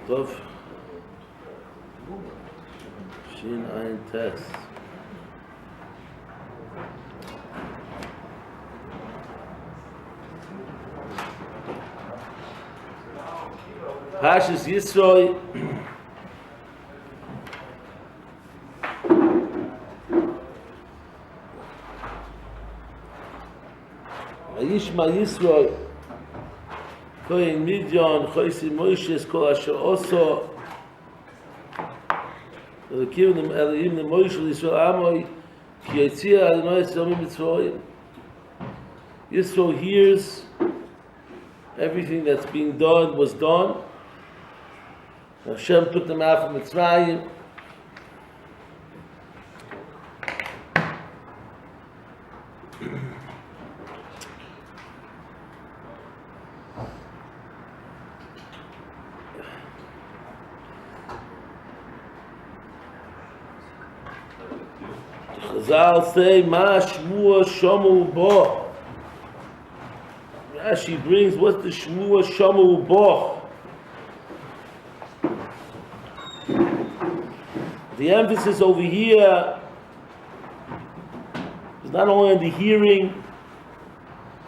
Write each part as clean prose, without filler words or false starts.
Tov Shin Ein Tes. Parshas Yisro. Vayishma Yisro Kohen Midyan Chosi Moshe Kol Asher Oso Lekivnim Elohim Moshe Yisrael Amoy Ki Yitzia Adonai Yisrael Mitzrayim. Yisro hears everything that's being done was done. Hashem took them out from Mitzrayim. Chazal say, Ma Shmuel Shomu Bo. Rashi brings, what's the Shmuel Shomu Bo? The emphasis over here is not only on the hearing,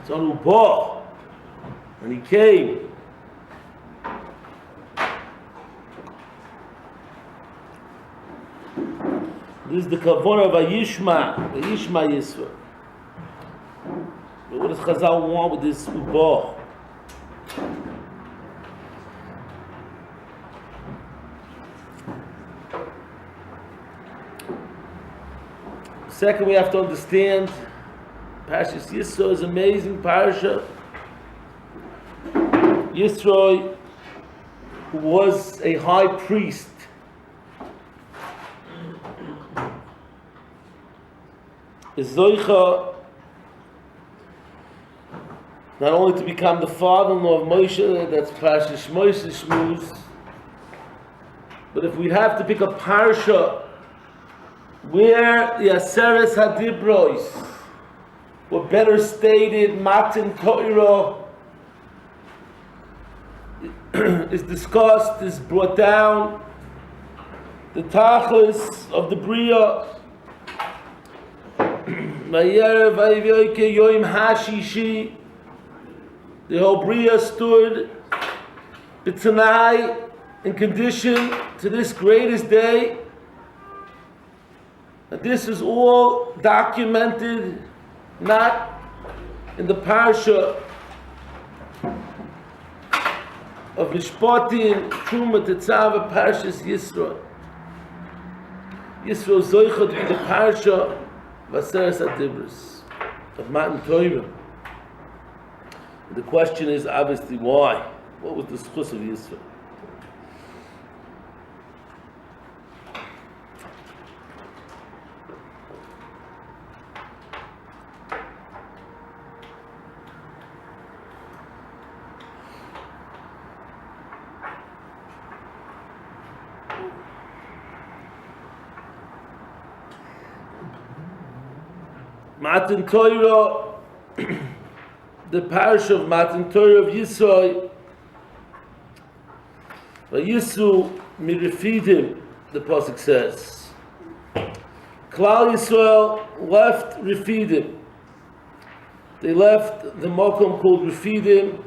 it's on Ubo, when he came. This is the Kavanah of Vayishma Yisro. But what does Chazal want with this Ubo? Second, we have to understand Parshas Yisro is amazing parsha. Yisro, who was a high priest, is Zoicha not only to become the father-in-law of Moshe, that's Parshas Shmuez, but if we have to pick a parsha where the Tiferes Hadibros were better stated, Matan Torah is discussed, is brought down, the Tachlis of the Bria, the whole Bria stood B'Tanai in condition to this greatest day. This is all documented, not in the parsha of Mishpatim, Truma, Tetzaveh, Parshas Yisro. Yisro Zoicha to be the parsha of Tiferes Hadibros, of Matan Torah. The question is obviously why? What was the schus of Yisro? Matan Torah, the parsha of Matan Torah of Yisro, Yisro Mirifidim, the pasuk says. Klal Yisrael left Refidim. They left the Mokom called Refidim.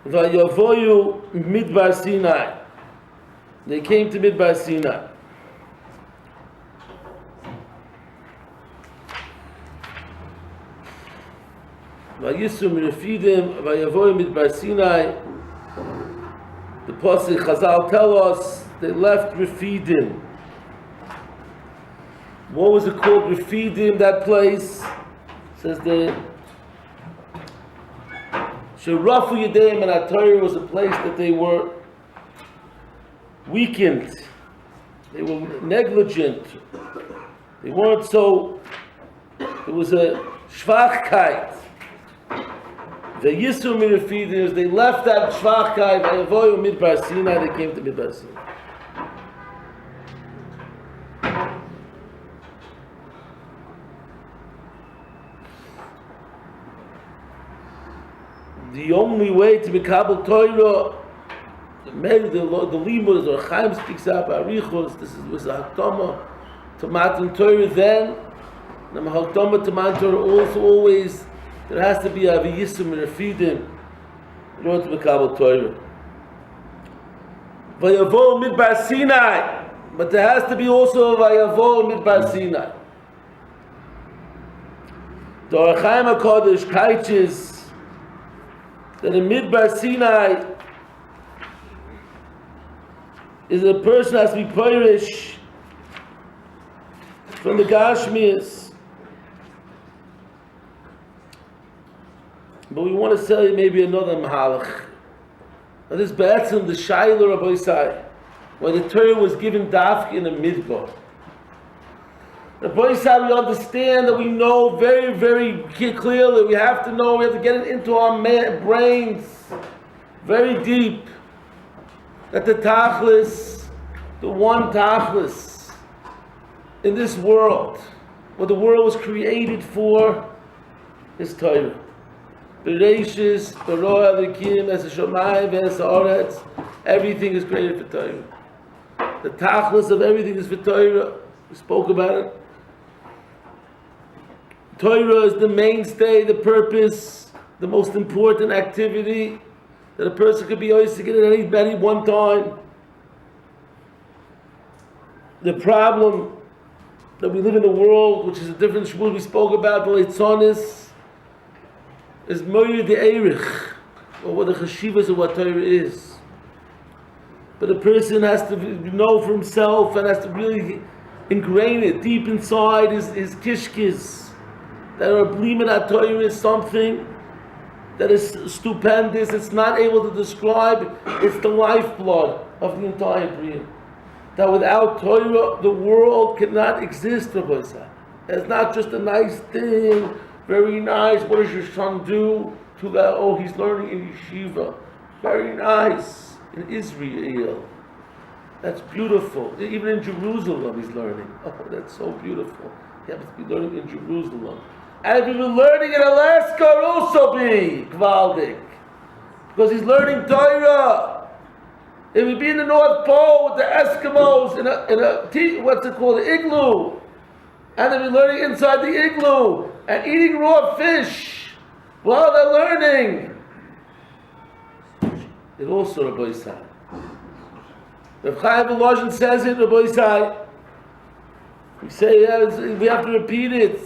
Vayavoyu Midbar Sinai. They came to Midbar Sinai. Vayisru Mirifidim, Vayavoyu Midbar Sinai. The pasuk Chazal tell us they left Refidim. What was it called? Refidim, that place? It says the Sherafu Yedeim and Torah was a place that they were weakened. They were negligent. They weren't so. It was a Schwachkeit. The Yisro Mirifidim, they left that Schwachkeit, Vayavoyu Midbar Sinai, they came to Midbar Sinai. The only way to be Kabul Torah the limud, or Chaim speaks out by Arichos. This was a hakdama to Matan Torah then. And the hakdama to Matan Torah also always there has to be a v'yisum and refidim in order to mekabel Torah. Vayavo midbar Sinai, but there has to be also vayavo midbar Sinai. The Orach Chaim HaKadosh teaches that in midbar Sinai is a person has to be perish from the Gashmias. But we want to tell you maybe another mahalach. Now this Ba'atzim, the Shaila Rabbi Isai, when the Torah was given dafki in the Midbar. Rabbi Isai, we understand that we know very, very clearly, we have to know, we have to get it into our brains very deep, that the tachlis, the one tachlis in this world, what the world was created for, is Torah. Bereshis, Torah, Elikim, Es Hashemayim, Es Haaretz, everything is created for Torah. The tachlis of everything is for Torah. We spoke about it. Torah is the mainstay, the purpose, the most important activity that a person could be always to get at any one time. The problem that we live in the world, which is a different shmuz we spoke about, the Leitzonis, is Moyer de Erich, or what the Yeshivas of what Torah is. But a person has to know for himself and has to really ingrain it deep inside his kishkis, that our blimin Torah is something that is stupendous. It's not able to describe. It's the lifeblood of the entire Bria. That without Torah, the world cannot exist, Rabbi Isai. It's not just a nice thing, very nice. What does your son do? To that? Oh, he's learning in Yeshiva. Very nice. In Israel. That's beautiful. Even in Jerusalem, he's learning. Oh, that's so beautiful. He happens to be learning in Jerusalem. And if he was learning in Alaska, it would also be Gvaldik. Because he's learning Torah. If he'd be in the North Pole with the Eskimos in a what's it called, the igloo. And they'd be learning inside the igloo and eating raw fish while they're learning. It also, Rabbi Isai. Rav Chaim Volozhin says it, Rabbi Isai. We say, we have to repeat it.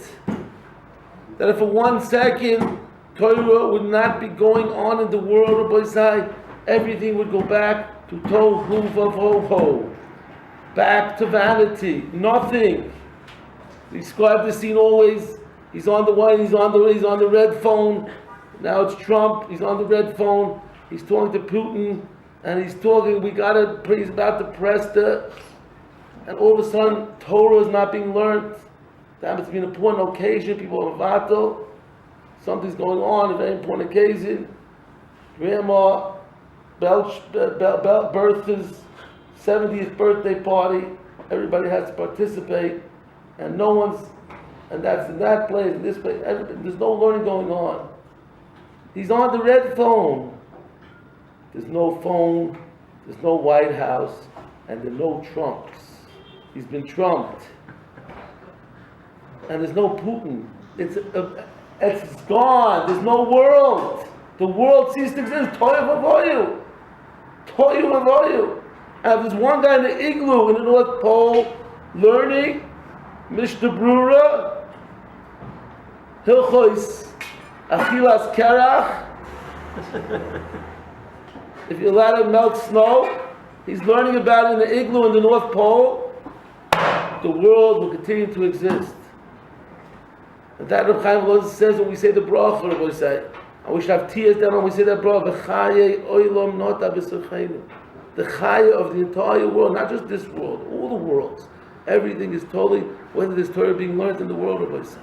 That if for 1 second Torah would not be going on in the world, Rabbi Isai, everything would go back to tohu vavohu, back to vanity, nothing. We describe the scene always. He's on the one, he's on the red phone. Now it's Trump. He's on the red phone. He's talking to Putin, and he's talking. He's about to press the, and all of a sudden Torah is not being learned. That happens to be an important occasion. People are vato. Something's going on. A very important occasion. Grandma Bertha's 70th birthday party. Everybody has to participate, and no one's. And that's in that place, in this place. There's no learning going on. He's on the red phone. There's no phone. There's no White House, and there are no Trumps. He's been trumped. And there's no Putin. It's gone. There's no world. The world ceased to exist. Toyu v'voyu. Toyu v'voyu. And there's one guy in the igloo in the North Pole learning Mishnah Brura, Hilchos Achilas Kerach. If you allow him to melt snow, he's learning about it in the igloo in the North Pole. The world will continue to exist. And that Reb Chaim says when we say the bracha, Rabbi say, and we should have tears down when we say that bracha, v'chaye oilam nota b'sercheinu. The chaya of the entire world, not just this world, all the worlds. Everything is totally, whether there's Torah being learned in the world, Rabbi say.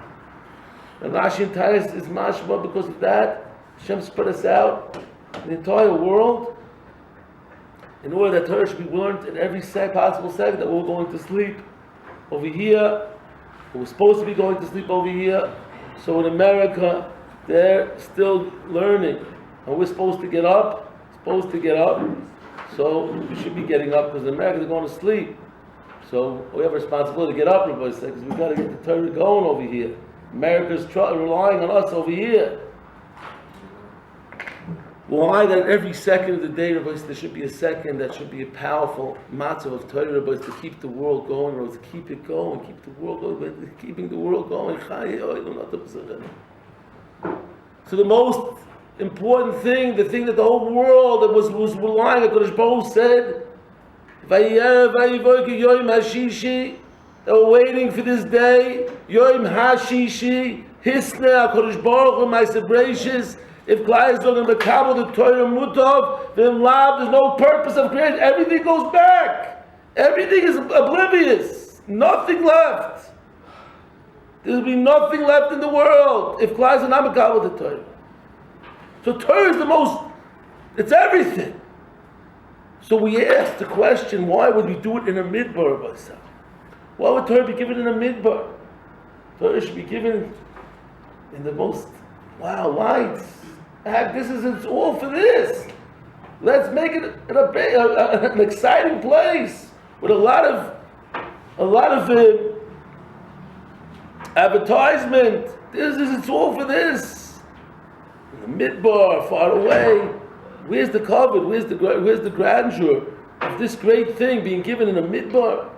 And Rashi and Tiferes is mashma because of that. Hashem spread us out in the entire world in order that Torah should be learned in every possible second that we're going to sleep over here. We're supposed to be going to sleep over here. So in America, they're still learning. And we're supposed to get up. So we should be getting up because in America they're going to sleep. So we have a responsibility to get up, Rabbi said, because we got to get the Torah going over here. America's relying on us over here. Why that every second of the day, Rabbi, there should be a second that should be a powerful matzah of Torah, Rabbi, to keep the world going, or to keep it going, keep the world going, keeping the world going. So the most important thing, the thing that the whole world that was relying on, HaKadosh Baruch Hu said, they were waiting for this day, Yom HaShishi, Hisne HaKadosh Baruch Hu, my celebrations. If Klai is going to Makabel the Torah Mutov, then love, there's no purpose of creation. Everything goes back. Everything is oblivious. Nothing left. There'll be nothing left in the world if Klai is not Makabel the Torah. So Torah is the most, it's everything. So we ask the question, why would we do it in a midbar of ourselves? Why would Torah be given in a midbar? Torah should be given in the most, lights. It's all for this. Let's make it an exciting place with a lot of advertisement. It's all for this. In the midbar, far away. Where's the covet? Where's the grandeur of this great thing being given in a midbar?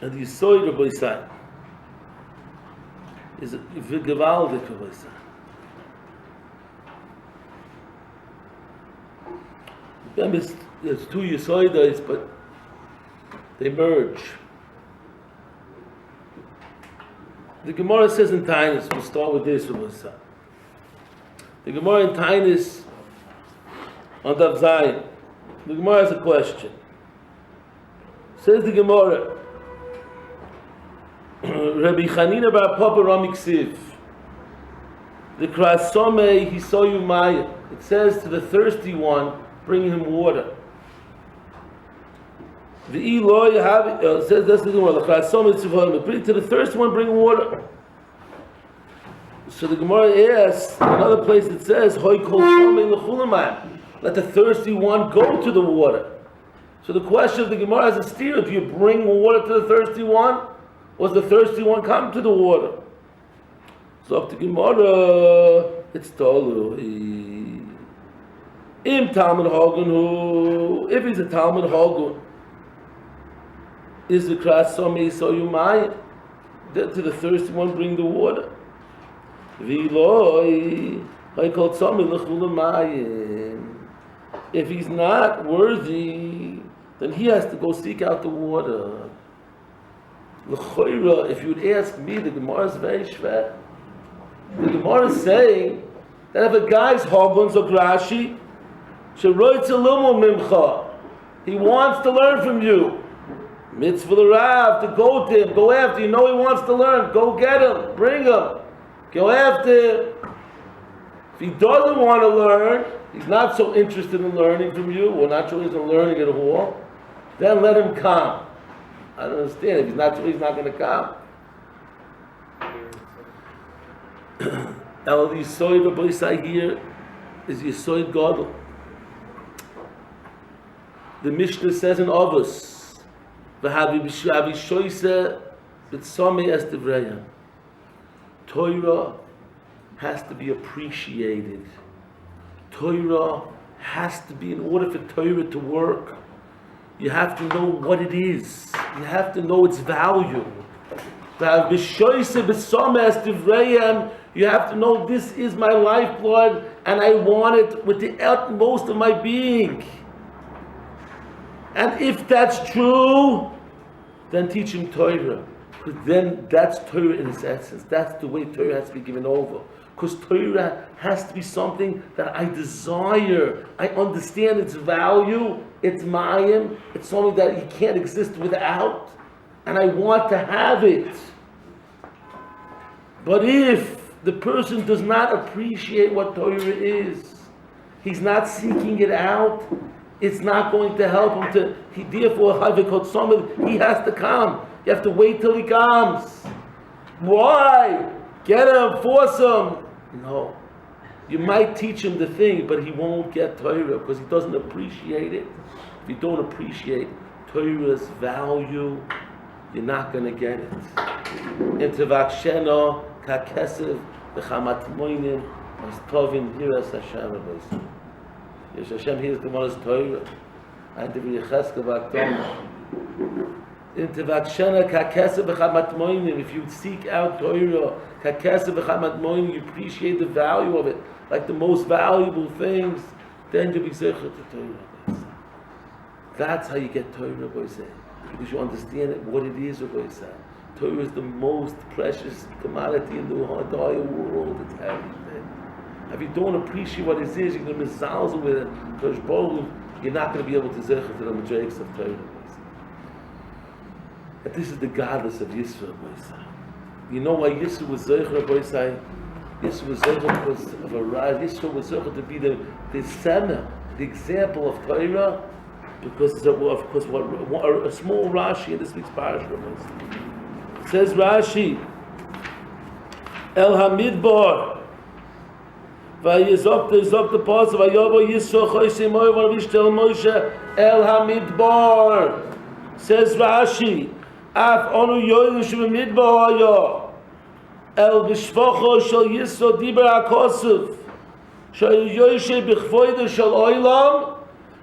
And the Yisroel Rabbi Sai is gewaldig Rabbi Sai. There's two Yisroelis, but they merge. The Gemara says in Tainus, we'll start with this Rabbi Sai. The Gemara in Tainus on Daf Zayin, the Gemara has a question. Says the Gemara, Rabbi Chanina bar Papa Ramiksiv, the Krasome Hisoyu Maya. It says to the thirsty one, bring him water. The Eloi have it says that's the Gemara. The Krasome Tzivon, bring to the thirsty one, bring water. So the Gemara asks another place. It says, Hoy kol Shomei lechulamai. Let the thirsty one go to the water. So the question of the Gemara has a steer: do you bring water to the thirsty one? Or does the thirsty one come to the water? So up to Gemara, it's Tolu. Im Talmud Hagun, who, if he's a Talmud Hagun, is the Kras Somei so you might to the thirsty one bring the water. If he's not worthy, then he has to go seek out the water. If you would ask me, the Gemara is very shver. The Gemara is saying that if a guy's Hagun or Grashi, he wants to learn from you. Mitzvah the Rav, to go to him, go after. You know he wants to learn, go get him, bring him, go after him. If he doesn't want to learn, he's not so interested in learning from you, or not so interested in learning at all, then let him come. I don't understand. If he's not going to come. Now the Yisroel Rabbi Sai here is Yisroel Gadol. The Mishnah says in Avos, Torah has to be appreciated. Torah has to be, in order for Torah to work, you have to know what it is. You have to know its value. You have to know this is my lifeblood and I want it with the utmost of my being. And if that's true, then teach him Torah. Because then that's Torah in its essence. That's the way Torah has to be given over. Because Torah has to be something that I desire. I understand its value, its mayim. It's something that you can't exist without. And I want to have it. But if the person does not appreciate what Torah is, he's not seeking it out, it's not going to help him to, he has to come. You have to wait till he comes. Why? get him, force him. No. You might teach him the thing, but he won't get Torah because he doesn't appreciate it. If you don't appreciate Torah's value, you're not going to get it. Intevaksheno kakesev v'chamat moinim as tovin hiras Hashem. Yes, Hashem hears the Gemara's Torah. And the Yecheskel Vakdom. Intevaksheno kakesev v'chamat moinim. If you seek out Torah, kakesev v'chamat moinim, you appreciate the value of it, like the most valuable things, then you'll be zecher to Torah. That's how you get Torah, because you understand what it is, Torah is the most precious commodity in the entire world. It's everything. If you don't appreciate what it is, you're going to be mizalzel with it. Because you're not going to be able to zecher to the madraks of Torah. And this is the godless of Yisro. You know why Yisro was zecher? Yisro was zecher because of a rise. Yisro was zecher to be the semel, the example of Torah. Because of course, a small Rashi in this week's parsha. Says Rashi, El Hamidbar, Vayizok the parsha, Vayavo Yisro Choyse Moy Varishtel Moshe El Hamidbar. Says Rashi, Af Onu Yoyim Shemidbar Hayo El Bishvocho Shel Yisro Diber HaKosuf Shel Yoyshe B'chvoide Shel Oilam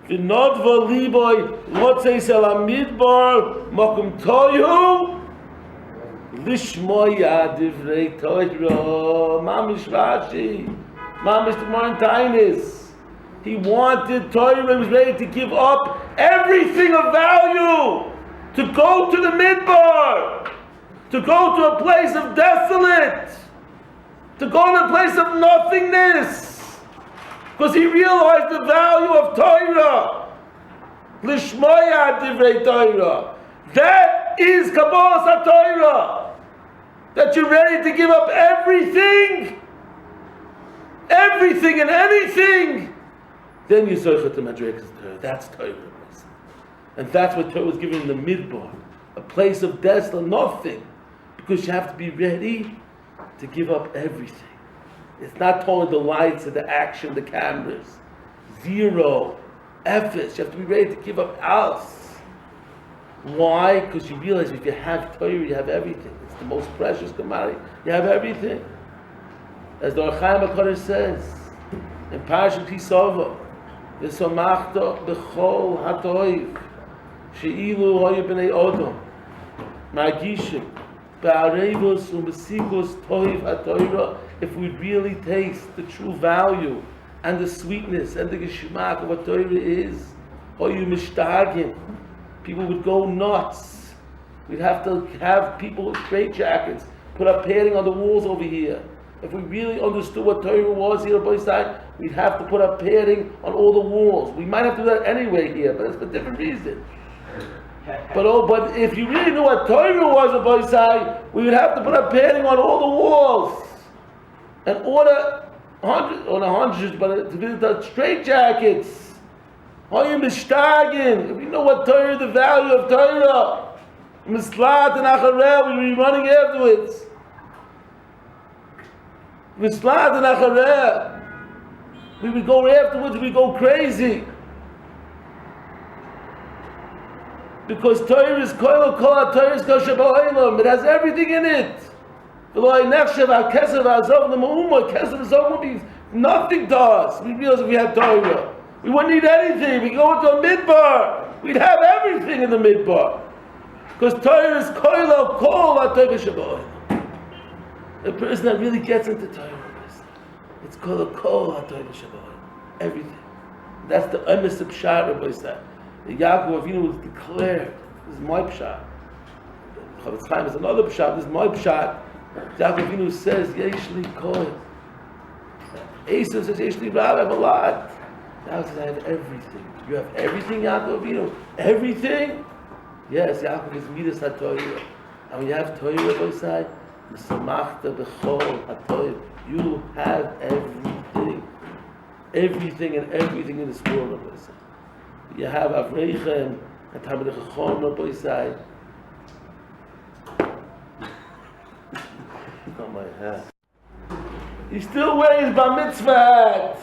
V'nodva liboy lotzeis el hamidbar mokum toyu lishmoya divrei Torah. Mamish Rashi, Mamish the Tainis. He wanted Torah. He was ready to give up everything of value to go to the midbar, to go to a place of desolate, to go to a place of nothingness. Because he realized the value of Torah. Lishmoya divrei Torah. That is Kabbalas HaTorah. That you're ready to give up everything and anything. Then you search the Madrikas of Torah. That's Torah. And that's what Torah was given in the Midbar. A place of desolate, nothing. Because you have to be ready to give up everything. It's not toward the lights and the action, the cameras. Zero, efforts. You have to be ready to give up else. Why? Because you realize if you have Torah, you have everything. It's the most precious commodity. You have everything. As the Chaim says in parsha Tisova, "V'samachta b'chol hatoiv she'ilu hoyu b'nei odom margishim ba'arevos u'mesikos toiv hatoira." If we really taste the true value and the sweetness and the geschmack of what Torah is, hoyu mishtagim, people would go nuts. We'd have to have people with straitjackets put up padding on the walls over here. If we really understood what Torah was here at Boisai, we'd have to put up padding on all the walls. We might have to do that anyway here, but it's for a different reason. But if you really knew what Torah was at Boisai, we would have to put up padding on all the walls and order hundreds, but to be the straitjackets. Hoyim b'shtagin. If you know what Torah, the value of Torah, mislat and achareh, we would be running afterwards. Mislat and achareh, we would go afterwards. We would go crazy because Torah is kol Torah is kol shabayim. It has everything in it. The kesef would be nothing to us. We realize if we had Torah, we wouldn't need anything. We go into a midbar, we'd have everything in the midbar. Because Torah is kol Torah shabayim. The person that really gets into Torah, it's called Torah shabayim. Everything. That's the emes of pshat. Rabbi said. The Yaakov Avinu was declared. This is my pshat. Chavetz Chaim is another pshat. This is my pshat. Yaakov Avinu says, Yeshli Kohen. Esau says, Yeshli Rab, I have a lot. Yaakov says, I have everything. You have everything, Yaakov Avinu? Everything? Yes, Yaakov is Midas HaTorah. And when you have Torah, Rabbi said, M'samachta b'chol HaTorah. You have everything. Everything and everything in this world, Rabbi said. You have Avreichem and Talmidei Chacham, Rabbi said. Oh my God. He's still wearing his bar mitzvah hat.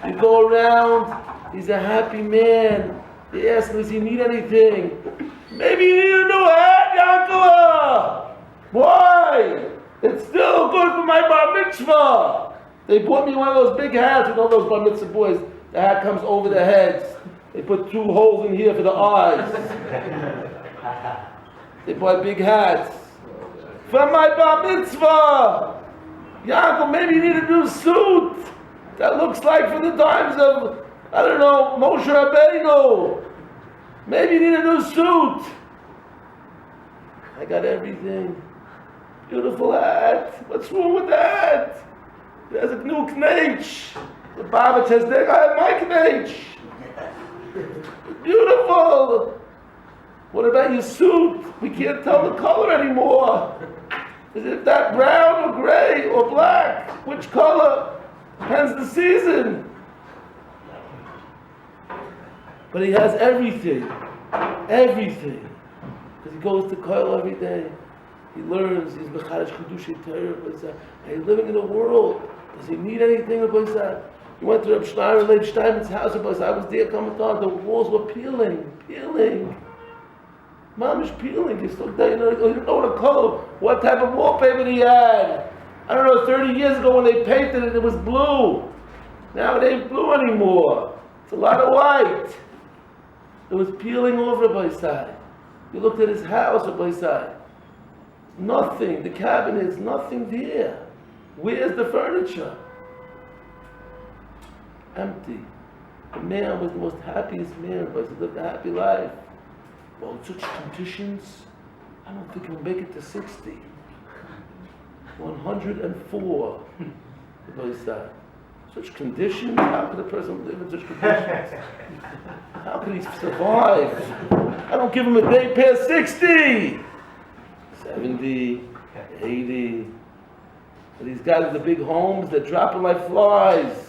You go around, he's a happy man. They ask him, does he need anything? Maybe you need a new hat, Yankala. Why? It's still good for my bar mitzvah. They bought me one of those big hats, you know those bar mitzvah boys, the hat comes over their heads. They put 2 holes in here for the eyes. They buy big hats. For my bar mitzvah. Yaakov, maybe you need a new suit that looks like from the times of, I don't know, Moshe Rabbeinu. Maybe you need a new suit. I got everything. Beautiful hat. What's wrong with that? There's a new knetch. The Baba says, there I have my knetch. Beautiful. What about your suit? We can't tell the color anymore. Is it that brown or gray or black? Which color? Depends the season. But he has everything. Everything. Because he goes to Koil every day. He learns. He's Mechadish Chidushay Torah. He's living in the world. Does he need anything? He went to Reb Schneider, Leib Steinman's house. I was there coming on. The walls were peeling. Mom is peeling. He still, he didn't know the color. What type of wallpaper he had. I don't know, 30 years ago when they painted it, it was blue. Now it ain't blue anymore. It's a lot of white. It was peeling over by side. You looked at his house by side. Nothing. The cabinets, nothing there. Where's the furniture? Empty. The man was the most happiest man, but he lived a happy life. Well, in such conditions, I don't think he'll make it to 60. 104. Such conditions, how could a person live in such conditions? How could he survive? I don't give him a day past 60. 70, 80. And these guys with the big homes, they're dropping like flies.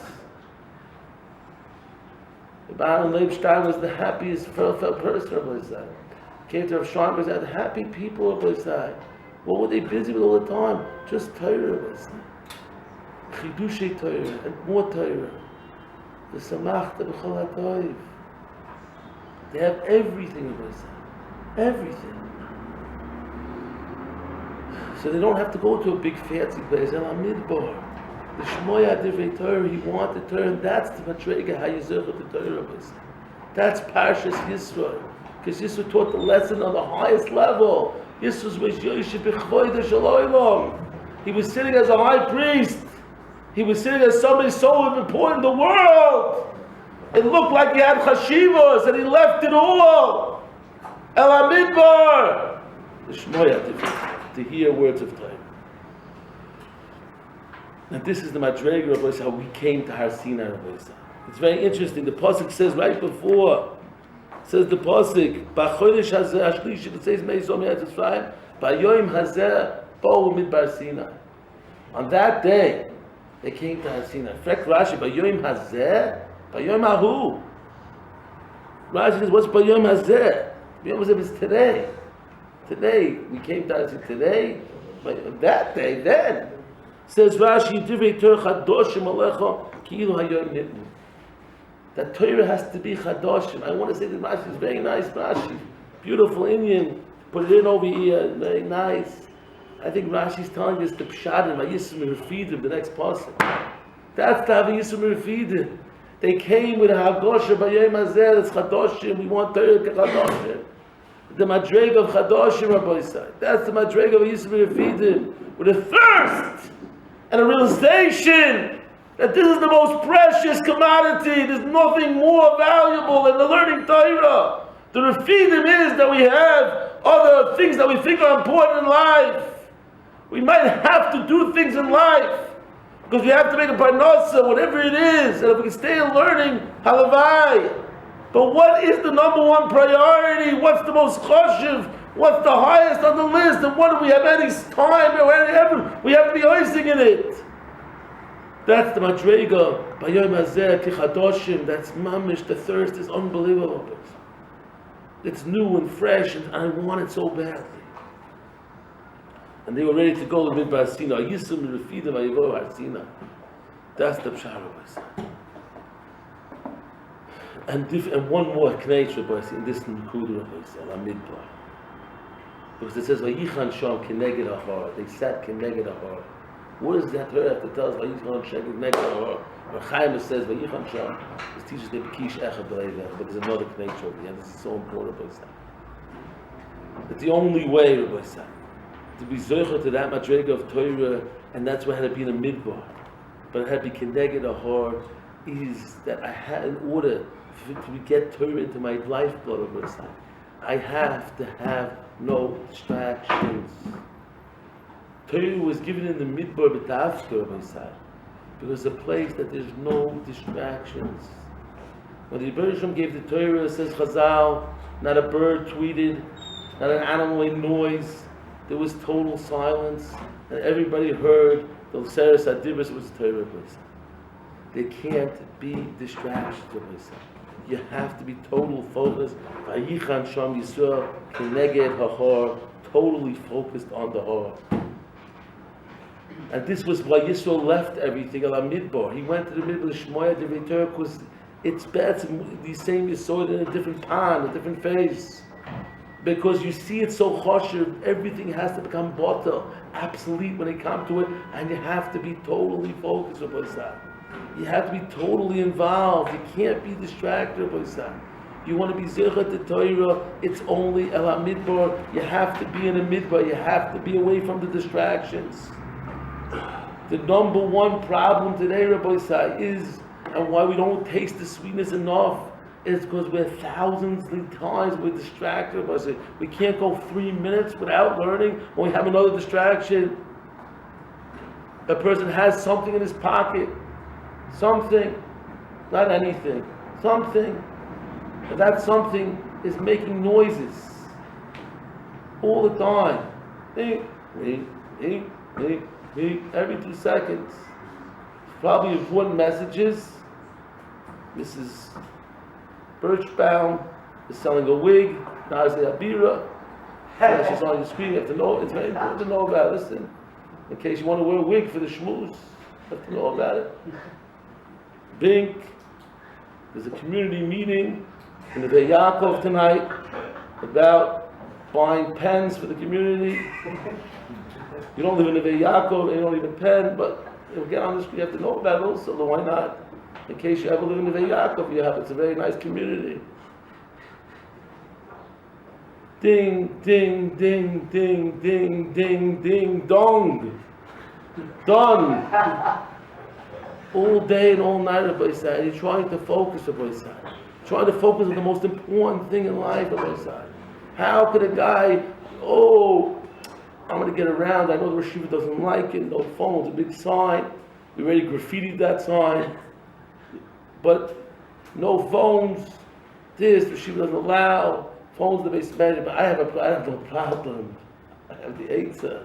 Baron Leibstein was the happiest person of his side. Came to Rav Scheinberg, had happy people of his side. What were they busy with all the time? Just Torah of his side. Chidushay Torah and more Torah. The Samachta B'chol HaToiv. They have everything of his side. Everything. So they don't have to go to a big fancy place. El Midbar. The Shmoya Divrei Torah, he wanted Torah, and that's the Matrega HaYizroel the Torah of his. That's Parshas Yisro. Because Yisro taught the lesson on the highest level. Yisro was Yoshe B'chvoida Shaloilom. He was sitting as a high priest. He was sitting as somebody so important in the world. It looked like he had chashivos, and he left it all. El Hamidbar. The Shmoya to hear words of Torah. Now this is the Madrega of how we came to Har Sinai. It's very interesting. The pasuk says right before, says the pasuk, "B'chodesh hazeh hashlishi," it says Meizom Yitzrayim, "B'yoyim hazeh bo'u midbar Sinai." On that day, they came to Har Sinai. Frek Rashi, "B'yoyim hazeh, b'yoyim hahu." Rashi says, "What's b'yoyim hazeh?" B'yoyim hazeh is today. Today we came to Har Sinai. Today, that day, then. Says Rashi, Divrei Torah Chadoshim Alecha Ki'ilu Hayom Nitnu. That Torah has to be Chadoshim. I want to say that Rashi is very nice. Rashi, beautiful Indian. Put it in over here. Very nice. I think Rashi's telling us the Pshadim, Yisro Mefidim, the next parsha. That's the Yisro Mefidim. They came with a Hagosha B'Yom Hazeh. It's Chadoshim. We want Torah Chadoshim. The Madrega of Chadoshim, Rabbi said. That's the Madrega of Yisro Mefidim. With a thirst and a realization that this is the most precious commodity. There's nothing more valuable than the learning Torah. The refidim is that we have other things that we think are important in life. We might have to do things in life because we have to make a parnasa, whatever it is. And if we can stay in learning, halavai. But what is the number one priority? What's the most choshev? What's the highest on the list? And what do we have any time or any effort? We have to be icing in it. That's the Madrega. B'yom hazeh kichadoshim. That's mamish. The thirst is unbelievable. It's new and fresh, and I want it so badly. And they were ready to go to Midbar Sina. Yisro Merefidim Ayivo Harsina. That's the Pshara, Rabbi. And one more Kneish, Rabbi, in this Nekuda, Rabbi, Midbar. Because it says, Vayichan Sham Keneged Ahar. They sat Keneged Ahar. What does that Torah have to tell us? Vayichan Sham Keneged Ahar. Or Chaim says, Vayichan Sham. This teaches them Kish Echad B'Leivech. But there's another Kneish over here. This is so important, Rabbi. It's the only way, Rabbi, to be Zocher to that Madrega of Torah, and that's why it had to be in a Midbar. But it had to be Keneged Ahar, is that I had, in order to get Torah into my lifeblood, Rabbi, I have to have no distractions. Torah was given in the Midbar B'Tafka, Rabbi, because it's a place that there's no distractions. When the Rebbe Shem gave the Torah, it says Chazal, not a bird tweeted, not an animal made noise. There was total silence, and everybody heard the Seres Adibris was Torah. There can't be distractions. You have to be total focus. Vayichan Sham Yisroel Keneged Hahar, totally focused on the Har. And this was why Yisroel left everything ala Midbar. He went to the Midbar Shmoya the Torah because it's bad. The same you saw it in a different pan, a different phase. Because you see it so harsh, everything has to become bottle, obsolete when they come to it, and you have to be totally focused upon that. You have to be totally involved. You can't be distracted by that. You want to be zirchat the Torah, it's only el midbar. You have to be in a midbar. You have to be away from the distractions. The number one problem today, Rabbi Sai, is, and why we don't taste the sweetness enough, is because we're thousands of times we're distracted. We can't go 3 minutes without learning when we have another distraction. A person has something in his pocket, something, not anything, something, and that something is making noises all the time. Every 2 seconds. Probably important messages. Mrs. Birchbaum is selling a wig. Nazi Abira. She's on your screen. You have to know. It's very important to know about it. Listen, in case you want to wear a wig for the Shmuez, you have to know about it. Bink. There's a community meeting in the Neve Yaakov tonight about buying pens for the community. You don't live in Neve Yaakov and you don't even pen, but you'll get on the screen. You have to know about it also. So why not? In case you ever live in Neve Yaakov, you have. It's a very nice community. Ding, ding, ding, ding, ding, ding, ding, dong. Done. All day and all night, Rabbi Sai. And you're trying to focus, Rabbi Sai. Trying to focus on the most important thing in life, Rabbi Sai. How could a guy, I'm going to get around. I know the Yeshiva doesn't like it. No phone, it's a big sign. We already graffitied that sign. But no phones. This, the Yeshiva doesn't allow. Phones, the base manager. But I have no problem. I have the Eitzah.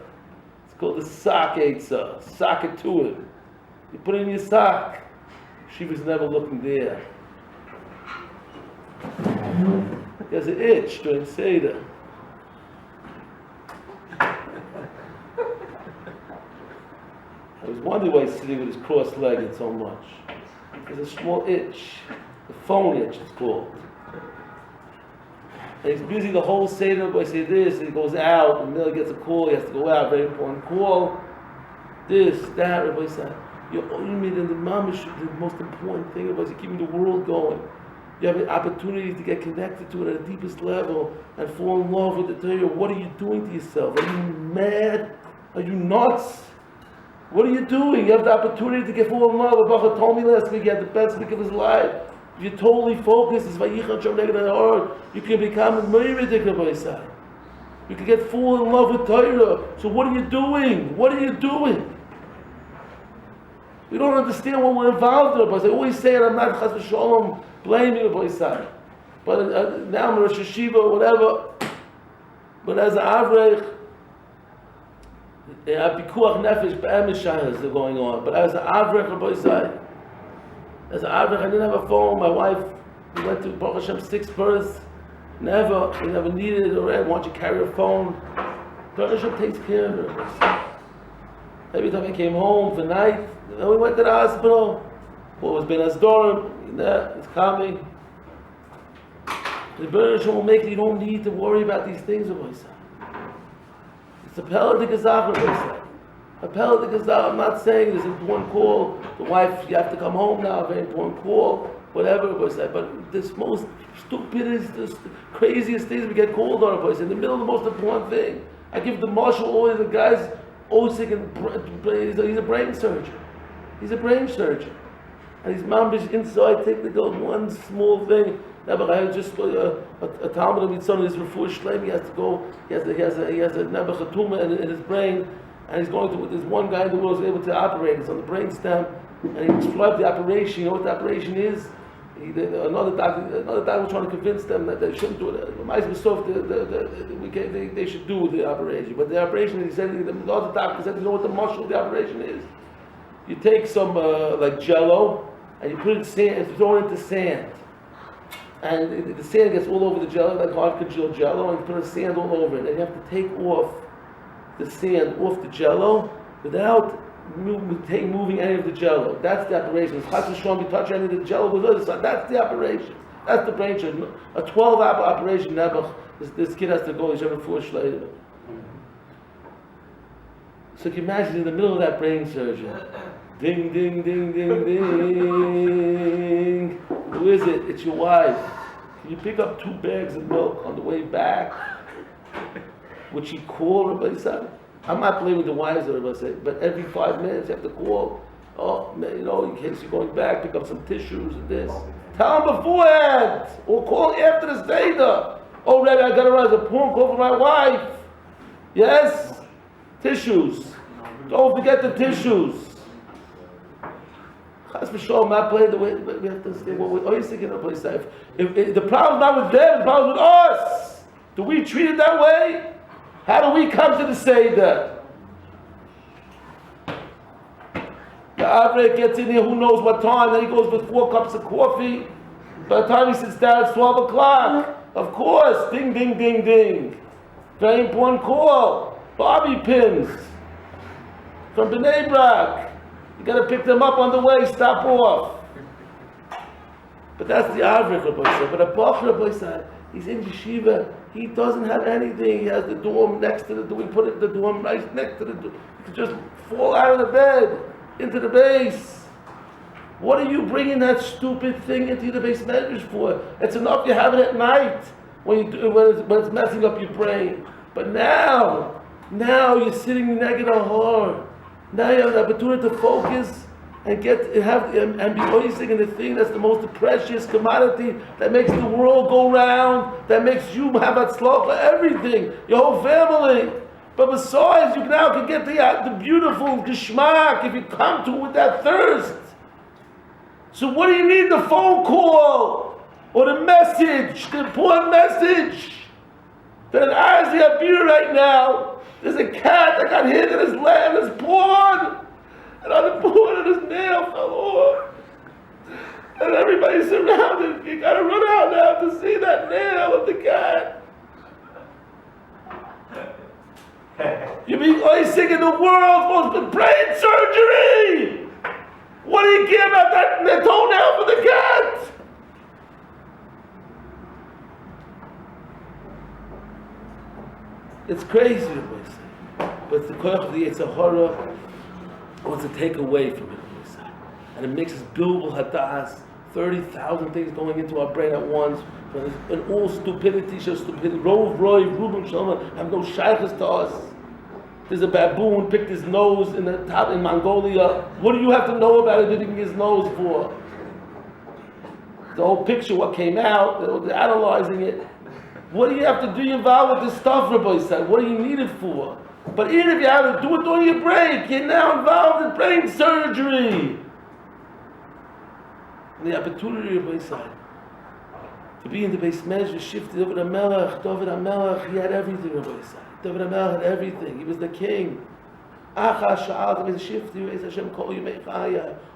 It's called the sock Eitzah. Sock it to it. You put it in your sock. Yeshiva's never looking there. He has an itch during Seder. I was wondering why he's sitting with his cross-legged so much. There's a small itch. The phone itch, it's called. And he's busy the whole Seder, but I say this, and he goes out, and then he gets a call, he has to go out, very important call. This, that, everybody said, you made in the mamish, the most important thing was you're keeping the world going. You have an opportunity to get connected to it at the deepest level and fall in love with the Torah. What are you doing to yourself? Are you mad? Are you nuts? What are you doing? You have the opportunity to get fall in love. Bacha told me last week he had the best week of his life. If you're totally focused, it's Vayichan Shem Neged Ha'or. You can become a Meiridik Rabbi Sai. You can get fall in love with Torah. So what are you doing? What are you doing? We don't understand what we're involved in. I always say it, I'm not Chas v'Sholom blaming Rabbi Sai. But now I'm Rosh Yeshiva, whatever. But as an Avrech, Pikuach Nefesh, Be'emes Shayas are going on. But as an Avrech, Rabbi Sai, as an Avrech, I didn't have a phone. My wife, we went to Baruch Hashem 6 births. We never needed it. Why don't you carry a phone? Baruch Hashem takes care of her. Every time I came home for night, we went to the hospital. What was Ben Asdorim, it's coming. The Baruch Hashem will make it, you don't need to worry about these things, Rabbi. It's a Pellet Gazach, Rabbi. A Pellet Gazach, I'm not saying there's an important call, the wife, you have to come home now, very important call, whatever, Rabbi. But this most stupidest, this craziest things we get called on, Rabbi. In the middle of the most important thing. I give the marshal always the guy's sick and he's a brain surgeon. He's a brain surgeon. And his mom is inside technical, one small thing. I just a Talmud of Yisro is refuah shleim. He has to go. He has a tumor in his brain, and he's going to. There's one guy in the world who's able to operate. It's on the brain stem, and he described the operation. You know what the operation is? Another doctor was trying to convince them that they shouldn't do it. They should do the operation, but the operation, he said, the other doctor said, you know what the muscle of the operation is? You take some like Jello, and you put it in sand, throw it into sand. And the sand gets all over the Jello, like hard congealed Jello, and you put the sand all over it. And you have to take off the sand off the Jello without moving any of the Jello. That's the operation. It's hard to show me touch any of the Jello with the other side. That's the operation. That's the brain surgery. A 12-hour operation. Nebuch. This kid has to go. He's having 4 Shlita. So can you imagine in the middle of that brain surgery? Ding, ding, ding, ding, ding. Who is it? It's your wife. Can you pick up 2 bags of milk on the way back? Would she call Rabbi Sabi? I'm not blaming the wives, Rabbi said, but every 5 minutes you have to call. Oh, you know, in case you're going back, pick up some tissues and this. Tell them beforehand, or call after the Seder. Oh, Rabbi, I got to run a porn call for my wife. Yes? Tissues. Don't forget the tissues. Chas v'sholom, I'm not playing the way we have to understand what we're always thinking of place. If the problem's not with them, the problem's with us. Do we treat it that way? How do we come to the Seder? The Avrei gets in here, who knows what time, then he goes with 4 cups of coffee. By the time he sits down, it's 12 o'clock. Of course, ding, ding, ding, ding. Very important call. Bobby pins from Bnei Brak. You got to pick them up on the way, stop off. But that's the Avrei Rabbi said. But a Bach Rabbi said, he's in Yeshiva. He doesn't have anything. He has the dorm next to the door. We put it the dorm right next to the door. He could just fall out of the bed into the base. What are you bringing that stupid thing into the base measures for? It's enough you have it at night when it's messing up your brain. But now you're sitting negative hard. Now you have the opportunity to focus and be oising in the thing that's the most precious commodity that makes the world go round, that makes you have atzlocha, everything, your whole family. But besides, you now can get the beautiful geschmack if you come to it with that thirst. So what do you need? The phone call or the message, the important message that as you have beer right now, there's a cat that got hit in his leg, his pawn. And on the board, his nail fell off. And everybody's surrounded. You gotta run out now to see that nail of the cat. You mean icing in the world most brain surgery? What do you care about that toenail for the cat? It's crazy, but it's the koach of the Yetzer Hara wants to take away from it, and it makes us bilbul hadas, 30,000 things going into our brain at once, and all stupidity, just stupidity. Rov Roy, Ruben Shalom have no shaykhs to us. There's a baboon picked his nose in the top in Mongolia. What do you have to know about it? Didn't his nose for? The whole picture, what came out, they're analyzing it. What do you have to do involved with this stuff, Rabbi said? What do you need it for? But even if you have to do it during your break, you're now involved in brain surgery. And the opportunity, Rabbi said, to be in the base measure, shifted David HaMelech, he had everything, Rabbi said. David HaMelech had everything. He was the king.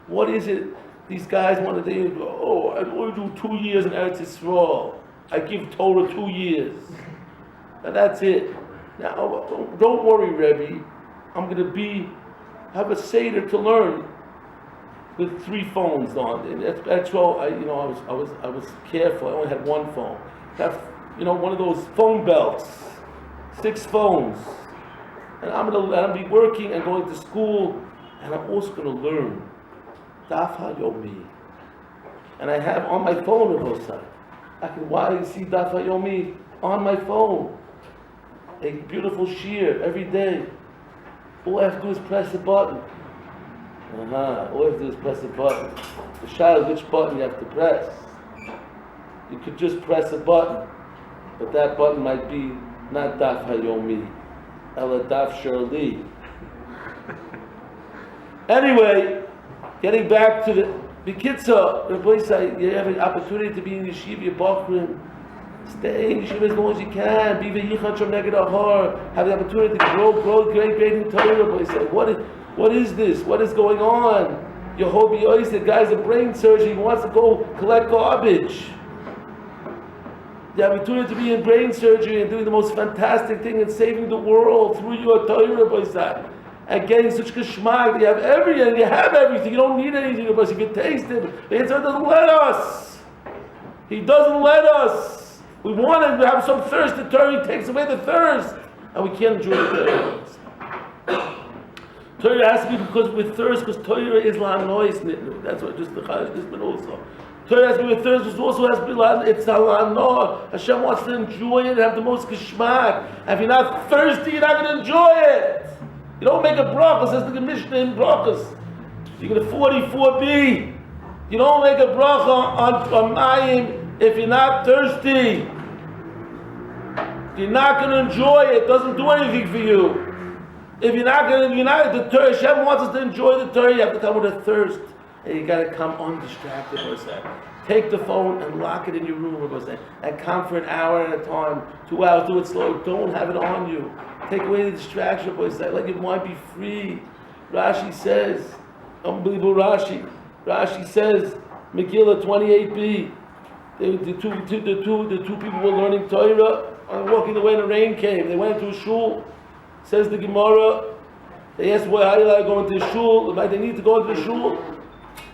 What is it these guys want to do? Oh, I only do 2 years in Eretz Yisrael. I give Torah 2 years. And that's it. Now, don't worry, Rebbe. I'm going to have a seder to learn with 3 phones on. And that's all. I was careful. I only had 1 phone. Have one of those phone belts, 6 phones. And I'm gonna be working and going to school, and I'm also going to learn Daf HaYomi. And I have on my phone on both sides. Why do you see Daf HaYomi on my phone? A beautiful shear every day. All I have to do is press a button. All I have to do is press a button. The shayla which button you have to press. You could just press a button, but that button might be not Daf HaYomi, Ela Daf Shirli. Anyway, getting back to the Rabbi said, you have an opportunity to be in Yeshiva, your Bachrim. Stay in Yeshiva as long as you can. Be v'yichan shom neged ahar. Have the opportunity to grow great in Torah. Rabbi said, what is this? What is going on? Yehobi Ois, the guy's a brain surgeon. He wants to go collect garbage. The opportunity to be in brain surgery and doing the most fantastic thing and saving the world through your Torah, Rabbi said. And getting such geschmack, you have everything, you don't need anything, but if you taste it, the answer doesn't let us. He doesn't let us. We want to have some thirst, the Torah takes away the thirst, and we can't enjoy the Torah. Torah has to be because with thirst, because Torah is la noise. That's what just the Chaim has been also. Torah has to be with thirst, because also has to be la, it's la no. Hashem wants to enjoy it and have the most geschmack. And if you're not thirsty, you're not going to enjoy it. You don't make a bracha, says the Mishnah in brachas. You get a 44b. You don't make a bracha on mayim if you're not thirsty. You're not going to enjoy it. It doesn't do anything for you. If you're not going to, the Torah, Hashem wants us to enjoy the Torah, you have to come with a thirst. And you got to come undistracted, take the phone and lock it in your room, and come for an hour at a time, 2 hours, do it slow. Don't have it on you. Take away the distraction, let your mind be free. Rashi says, unbelievable Rashi. Rashi says, Megillah 28b. The two people were learning Torah and walking away in a rain cave. They went into a shul. Says the Gemara. They asked, how do you like going to a shul? They need to go into the shul.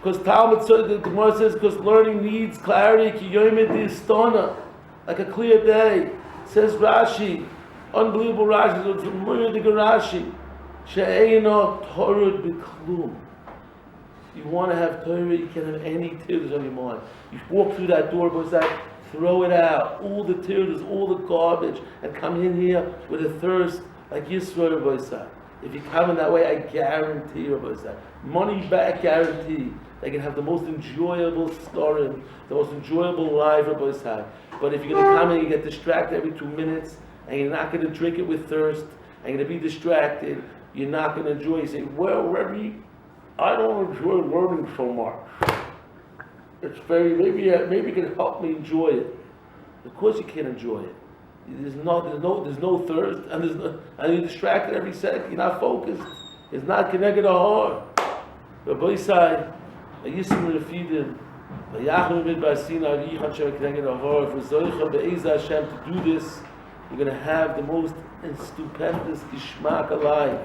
Because Talmud says, the Gemara says, because learning needs clarity, ki yoymed istana, like a clear day. Says Rashi, unbelievable Rashi, it's a murder Rashi, she'eino Torah b'klum. You want to have Torah, you can't have any tears on your mind. You walk through that door, throw it out, all the tears, all the garbage, and come in here with a thirst, like Yisroel. If you come in that way, I guarantee you, money back guarantee. They can have the most enjoyable story, the most enjoyable life, but if you're going to come and you get distracted every 2 minutes, and you're not going to drink it with thirst, and you're going to be distracted, you're not going to enjoy it. You say, well, Rabbi, I don't enjoy learning so much. It's maybe you can help me enjoy it. Of course you can't enjoy it. There's no thirst, and you're distracted every second. You're not focused. It's not connected to heart. Rabbi said, Yisro refidim, v'yachnu mid ba'asina v'yichan shem connected to heart. For zoicha be'ezah Hashem to do this, you're going to have the most stupendous geschmack alive.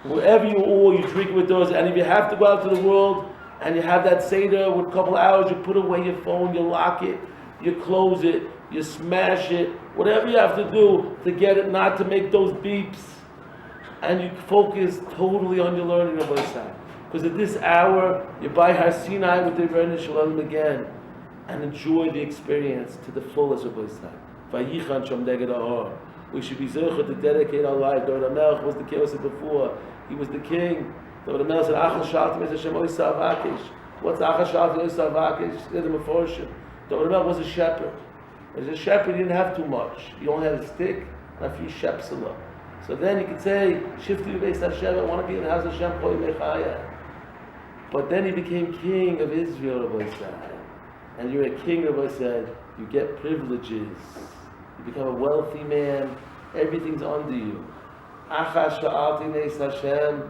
Wherever you drink with those, and if you have to go out to the world and you have that seder with a couple hours, you put away your phone, you lock it, you close it, you smash it, whatever you have to do to get it not to make those beeps, and you focus totally on your learning of Isai. Because at this hour, you buy Har Sinai with the Rebbeinu Shalom again, and enjoy the experience to the fullest of Isai. Vayichan Shom Neged Ahar. We should be zeichet to dedicate our life. David HaMelech was the king, I said before. He was the king. David HaMelech said, Achal Shaltim es Hashem Oisa Avakish. What's Achal Shaltim Oisa Avakish? They're the Meforshim. David HaMelech was a shepherd. As a shepherd, he didn't have too much. He only had a stick and a few shepsela. So then he could say, Shifti Beis Hashem, I want to be in the house of Hashem, Kol Yimei Chayai. But then he became king of Israel, Rabbi said. And you're a king, Rabbi said, you get privileges. You become a wealthy man, everything's under you. Achash Sha'alti Neis Hashem,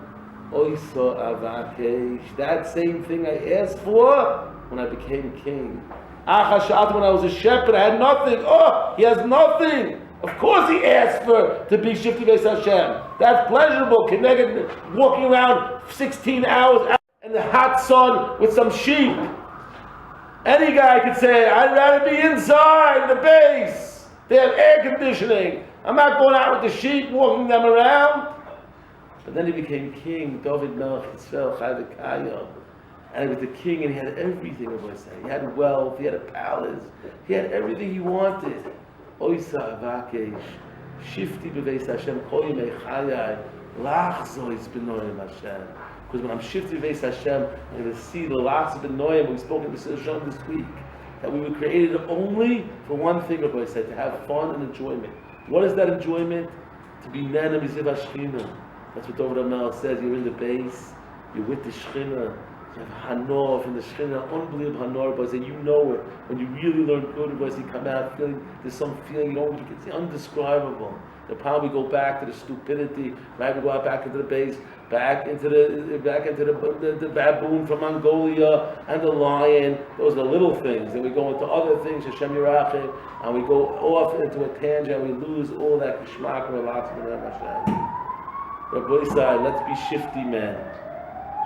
Oiso Avakesh. That same thing I asked for when I became king. Achash Sha'alti, when I was a shepherd, I had nothing. Oh, he has nothing. Of course he asked to be Shifti Beis Hashem. That's pleasurable. Connected, walking around 16 hours out in the hot sun with some sheep. Any guy could say, I'd rather be inside the base. They have air conditioning. I'm not going out with the sheep, walking them around. But then he became king, David Melech Yisroel Chai V'Kayim. And he was the king, and he had everything, as I say. He had wealth, he had a palace, he had everything he wanted. Oisa Avakesh, Shifti B'Veis Hashem, Kol Yimei Chayai, Lachzois B'Noyim Hashem. Because when I'm Shifti B'Veis Hashem, I'm going to see the Lachzois B'Noyim, we spoke in the Shon this week, that we were created only for one thing, as I said, to have fun and enjoyment. What is that enjoyment? To be Nana Miziv HaShechina. That's what David Amel says. You're in the base, you're with the Shechina, you have Hanor from the Shechina, unbelievable Hanor, but you know it. When you really learn good, but you come out feeling, there's some feeling you can see, undescribable. The power we go back to the stupidity, right? We go out back into the base, back into the baboon from Mongolia and the lion. Those are the little things. Then we go into other things, Hashem Yerachim, and we go off into a tangent, and we lose all that Kishmak and Relaxing and Hashem. Rabbi said, let's be shifty men.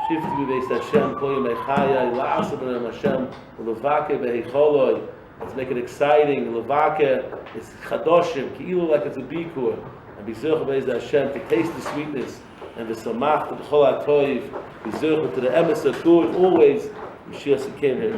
Shifty B'Veis Hashem, Kol Yimei Chayai, La'aseh B'Nei Hashem, Levake B'Heicholoi. Let's make it exciting. Levake is Chadoshim, Ki'ilu like it's a Bikur. And B'Zircha B'Veis Hashem, to taste the sweetness. And V'Samach to B'Chol HaToiv, B'Zircha to the Emes HaTuv, always. Mashiach came here.